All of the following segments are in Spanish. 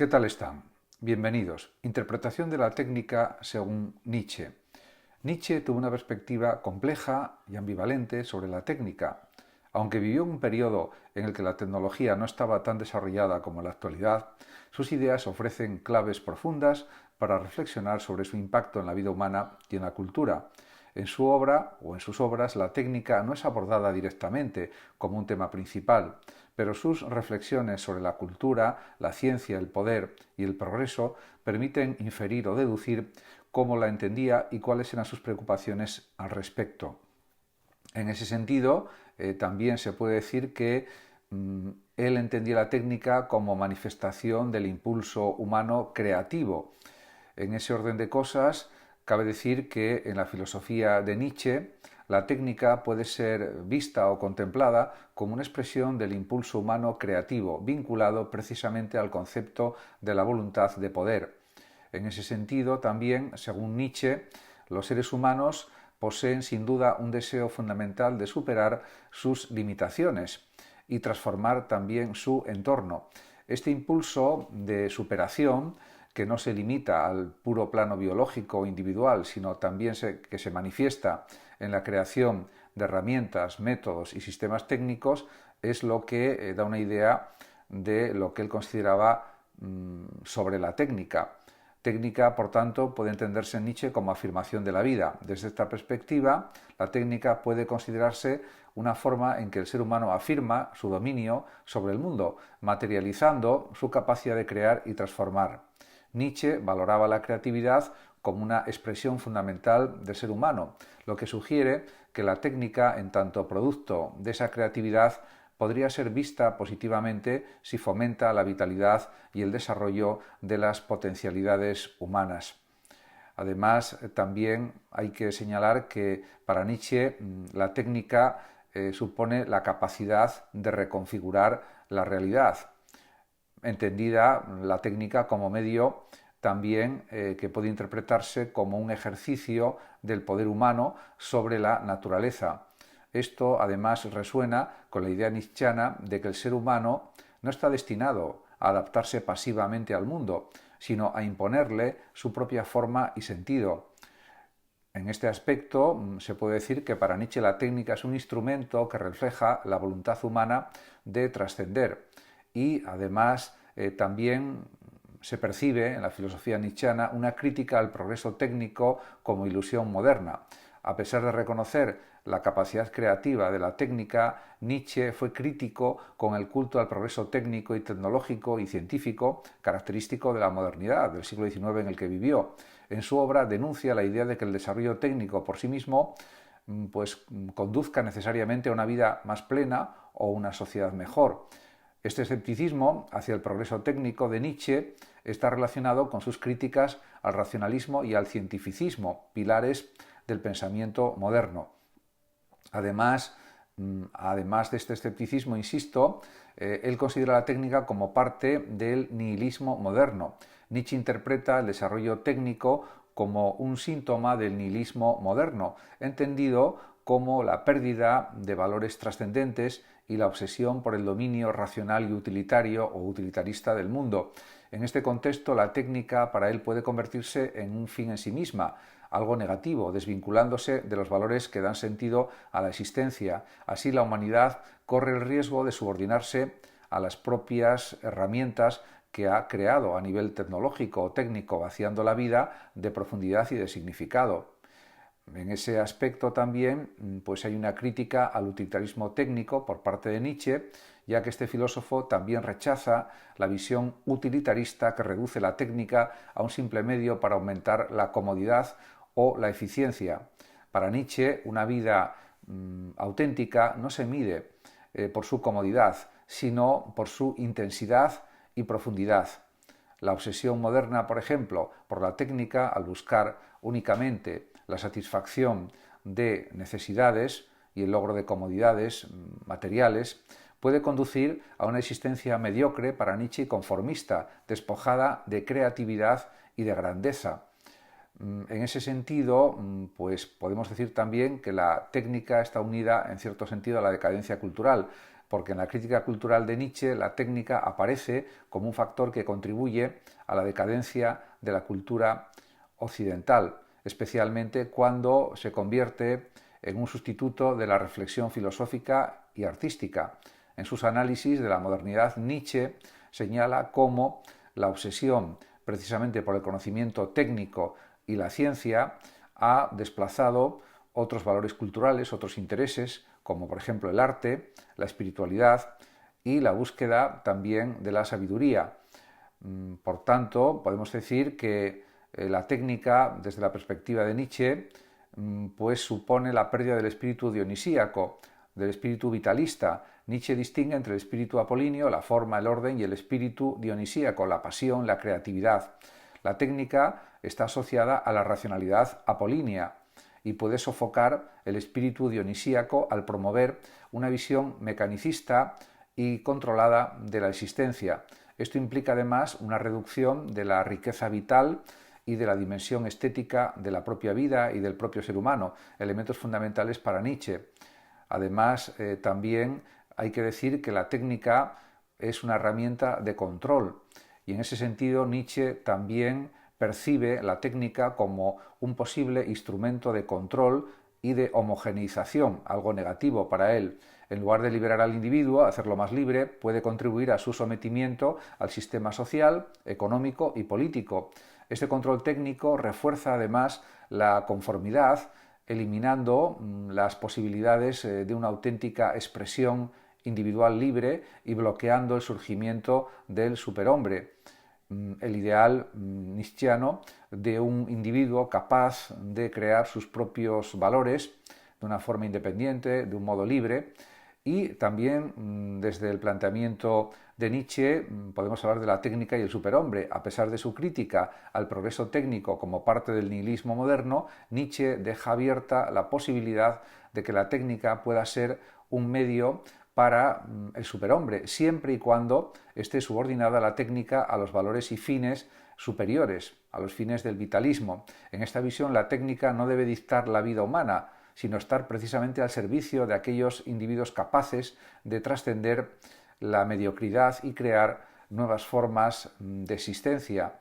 ¿Qué tal están? Bienvenidos. Interpretación de la técnica según Nietzsche. Nietzsche tuvo una perspectiva compleja y ambivalente sobre la técnica. Aunque vivió un periodo en el que la tecnología no estaba tan desarrollada como en la actualidad, sus ideas ofrecen claves profundas para reflexionar sobre su impacto en la vida humana y en la cultura. En su obra o en sus obras la técnica no es abordada directamente como un tema principal, pero sus reflexiones sobre la cultura, la ciencia, el poder y el progreso permiten inferir o deducir cómo la entendía y cuáles eran sus preocupaciones al respecto. En ese sentido, también se puede decir que él entendía la técnica como manifestación del impulso humano creativo. En ese orden de cosas, cabe decir que en la filosofía de Nietzsche, la técnica puede ser vista o contemplada como una expresión del impulso humano creativo, vinculado precisamente al concepto de la voluntad de poder. En ese sentido, también, según Nietzsche, los seres humanos poseen sin duda un deseo fundamental de superar sus limitaciones y transformar también su entorno. Este impulso de superación, que no se limita al puro plano biológico o individual, sino también que se manifiesta en la creación de herramientas, métodos y sistemas técnicos, es lo que da una idea de lo que él consideraba sobre la técnica. Técnica, por tanto, puede entenderse en Nietzsche como afirmación de la vida. Desde esta perspectiva, la técnica puede considerarse una forma en que el ser humano afirma su dominio sobre el mundo, materializando su capacidad de crear y transformar. Nietzsche valoraba la creatividad como una expresión fundamental del ser humano, lo que sugiere que la técnica, en tanto producto de esa creatividad, podría ser vista positivamente si fomenta la vitalidad y el desarrollo de las potencialidades humanas. Además, también hay que señalar que para Nietzsche la técnica supone la capacidad de reconfigurar la realidad, entendida la técnica como medio también que puede interpretarse como un ejercicio del poder humano sobre la naturaleza. Esto además resuena con la idea nietzscheana de que el ser humano no está destinado a adaptarse pasivamente al mundo, sino a imponerle su propia forma y sentido. En este aspecto se puede decir que para Nietzsche la técnica es un instrumento que refleja la voluntad humana de trascender y además también se percibe en la filosofía nietzscheana una crítica al progreso técnico como ilusión moderna. A pesar de reconocer la capacidad creativa de la técnica, Nietzsche fue crítico con el culto al progreso técnico y tecnológico y científico característico de la modernidad del siglo XIX en el que vivió. En su obra denuncia la idea de que el desarrollo técnico por sí mismo conduzca necesariamente a una vida más plena o una sociedad mejor. Este escepticismo hacia el progreso técnico de Nietzsche está relacionado con sus críticas al racionalismo y al cientificismo, pilares del pensamiento moderno. Además de este escepticismo, insisto, él considera la técnica como parte del nihilismo moderno. Nietzsche interpreta el desarrollo técnico como un síntoma del nihilismo moderno, entendido como la pérdida de valores trascendentes y la obsesión por el dominio racional y utilitario o utilitarista del mundo. En este contexto, la técnica para él puede convertirse en un fin en sí misma, algo negativo, desvinculándose de los valores que dan sentido a la existencia. Así, la humanidad corre el riesgo de subordinarse a las propias herramientas que ha creado a nivel tecnológico o técnico, vaciando la vida de profundidad y de significado. En ese aspecto también hay una crítica al utilitarismo técnico por parte de Nietzsche, ya que este filósofo también rechaza la visión utilitarista que reduce la técnica a un simple medio para aumentar la comodidad o la eficiencia. Para Nietzsche, una vida auténtica no se mide por su comodidad, sino por su intensidad y profundidad. La obsesión moderna, por ejemplo, por la técnica, al buscar únicamente la satisfacción de necesidades y el logro de comodidades materiales, puede conducir a una existencia mediocre para Nietzsche y conformista, despojada de creatividad y de grandeza. En ese sentido, podemos decir también que la técnica está unida, en cierto sentido, a la decadencia cultural. porque en la crítica cultural de Nietzsche la técnica aparece como un factor que contribuye a la decadencia de la cultura occidental, especialmente cuando se convierte en un sustituto de la reflexión filosófica y artística. En sus análisis de la modernidad, Nietzsche señala cómo la obsesión precisamente por el conocimiento técnico y la ciencia ha desplazado otros valores culturales, otros intereses, como por ejemplo el arte, la espiritualidad y la búsqueda también de la sabiduría. Por tanto, podemos decir que la técnica, desde la perspectiva de Nietzsche, pues supone la pérdida del espíritu dionisíaco, del espíritu vitalista. Nietzsche distingue entre el espíritu apolíneo, la forma, el orden, y el espíritu dionisíaco, la pasión, la creatividad. La técnica está asociada a la racionalidad apolínea y puede sofocar el espíritu dionisíaco al promover una visión mecanicista y controlada de la existencia. Esto implica además una reducción de la riqueza vital y de la dimensión estética de la propia vida y del propio ser humano, elementos fundamentales para Nietzsche. Además, también hay que decir que la técnica es una herramienta de control y en ese sentido Nietzsche también percibe la técnica como un posible instrumento de control y de homogeneización, algo negativo para él. En lugar de liberar al individuo, hacerlo más libre, puede contribuir a su sometimiento al sistema social, económico y político. Este control técnico refuerza además la conformidad, eliminando las posibilidades de una auténtica expresión individual libre y bloqueando el surgimiento del superhombre, el ideal nietzscheano de un individuo capaz de crear sus propios valores de una forma independiente, de un modo libre. Y también desde el planteamiento de Nietzsche podemos hablar de la técnica y el superhombre. A pesar de su crítica al progreso técnico como parte del nihilismo moderno, Nietzsche deja abierta la posibilidad de que la técnica pueda ser un medio para el superhombre, siempre y cuando esté subordinada la técnica a los valores y fines superiores, a los fines del vitalismo. En esta visión, la técnica no debe dictar la vida humana, sino estar precisamente al servicio de aquellos individuos capaces de trascender la mediocridad y crear nuevas formas de existencia.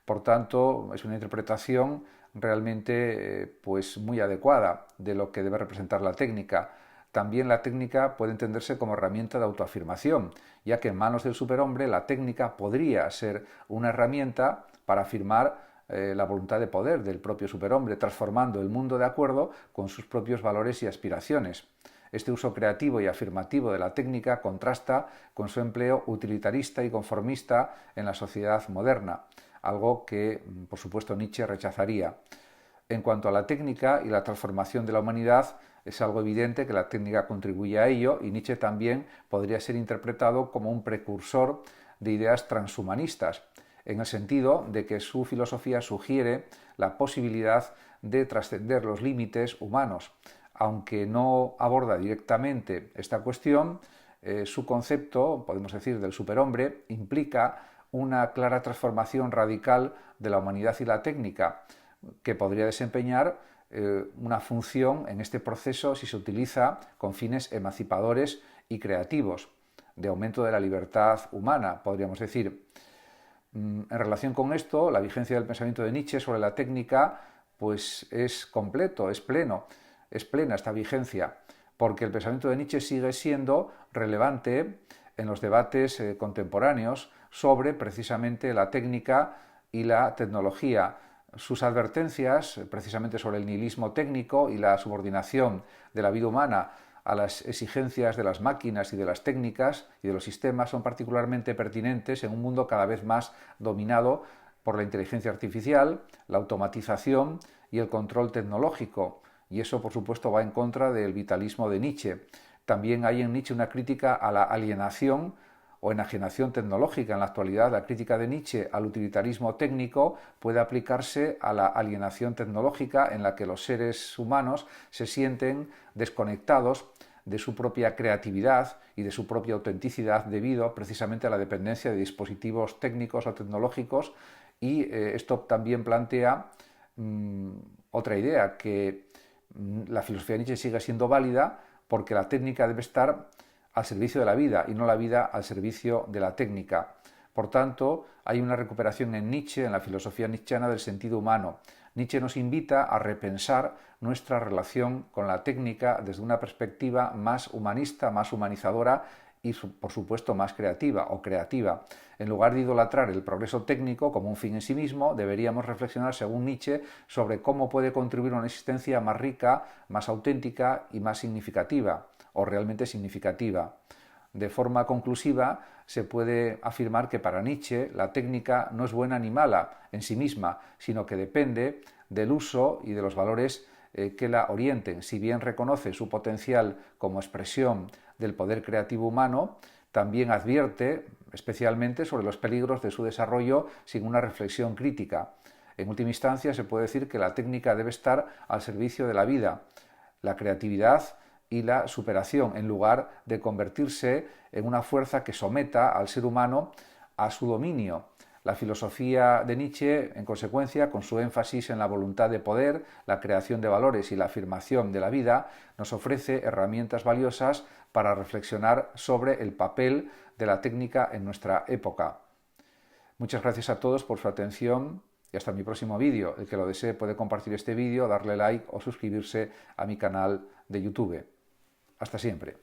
Por tanto, es una interpretación realmente pues muy adecuada de lo que debe representar la técnica. También la técnica puede entenderse como herramienta de autoafirmación, ya que en manos del superhombre la técnica podría ser una herramienta para afirmar la voluntad de poder del propio superhombre, transformando el mundo de acuerdo con sus propios valores y aspiraciones. Este uso creativo y afirmativo de la técnica contrasta con su empleo utilitarista y conformista en la sociedad moderna, algo que, por supuesto, Nietzsche rechazaría. En cuanto a la técnica y la transformación de la humanidad, es algo evidente que la técnica contribuye a ello y Nietzsche también podría ser interpretado como un precursor de ideas transhumanistas, en el sentido de que su filosofía sugiere la posibilidad de trascender los límites humanos. Aunque no aborda directamente esta cuestión, su concepto, podemos decir, del superhombre, implica una clara transformación radical de la humanidad y la técnica, que podría desempeñar una función en este proceso si se utiliza con fines emancipadores y creativos, de aumento de la libertad humana, podríamos decir. En relación con esto, la vigencia del pensamiento de Nietzsche sobre la técnica pues es completo, es plena esta vigencia, porque el pensamiento de Nietzsche sigue siendo relevante en los debates contemporáneos sobre precisamente la técnica y la tecnología. Sus advertencias, precisamente sobre el nihilismo técnico y la subordinación de la vida humana a las exigencias de las máquinas y de las técnicas y de los sistemas, son particularmente pertinentes en un mundo cada vez más dominado por la inteligencia artificial, la automatización y el control tecnológico. Y eso, por supuesto, va en contra del vitalismo de Nietzsche. También hay en Nietzsche una crítica a la alienación o enajenación tecnológica. En la actualidad, la crítica de Nietzsche al utilitarismo técnico puede aplicarse a la alienación tecnológica, en la que los seres humanos se sienten desconectados de su propia creatividad y de su propia autenticidad debido precisamente a la dependencia de dispositivos técnicos o tecnológicos. Y esto también plantea otra idea, que la filosofía de Nietzsche sigue siendo válida porque la técnica debe estar al servicio de la vida y no la vida al servicio de la técnica. Por tanto, hay una recuperación en Nietzsche, en la filosofía nietzscheana, del sentido humano. Nietzsche nos invita a repensar nuestra relación con la técnica desde una perspectiva más humanista, más humanizadora y, por supuesto, más creativa o creativa. En lugar de idolatrar el progreso técnico como un fin en sí mismo, deberíamos reflexionar, según Nietzsche, sobre cómo puede contribuir a una existencia más rica, más auténtica y más significativa, o realmente significativa. De forma conclusiva, se puede afirmar que para Nietzsche la técnica no es buena ni mala en sí misma, sino que depende del uso y de los valores que la orienten. Si bien reconoce su potencial como expresión del poder creativo humano, también advierte especialmente sobre los peligros de su desarrollo sin una reflexión crítica. En última instancia, se puede decir que la técnica debe estar al servicio de la vida. La creatividad y la superación, en lugar de convertirse en una fuerza que someta al ser humano a su dominio. La filosofía de Nietzsche, en consecuencia, con su énfasis en la voluntad de poder, la creación de valores y la afirmación de la vida, nos ofrece herramientas valiosas para reflexionar sobre el papel de la técnica en nuestra época. Muchas gracias a todos por su atención y hasta mi próximo vídeo. El que lo desee puede compartir este vídeo, darle like o suscribirse a mi canal de YouTube. Hasta siempre.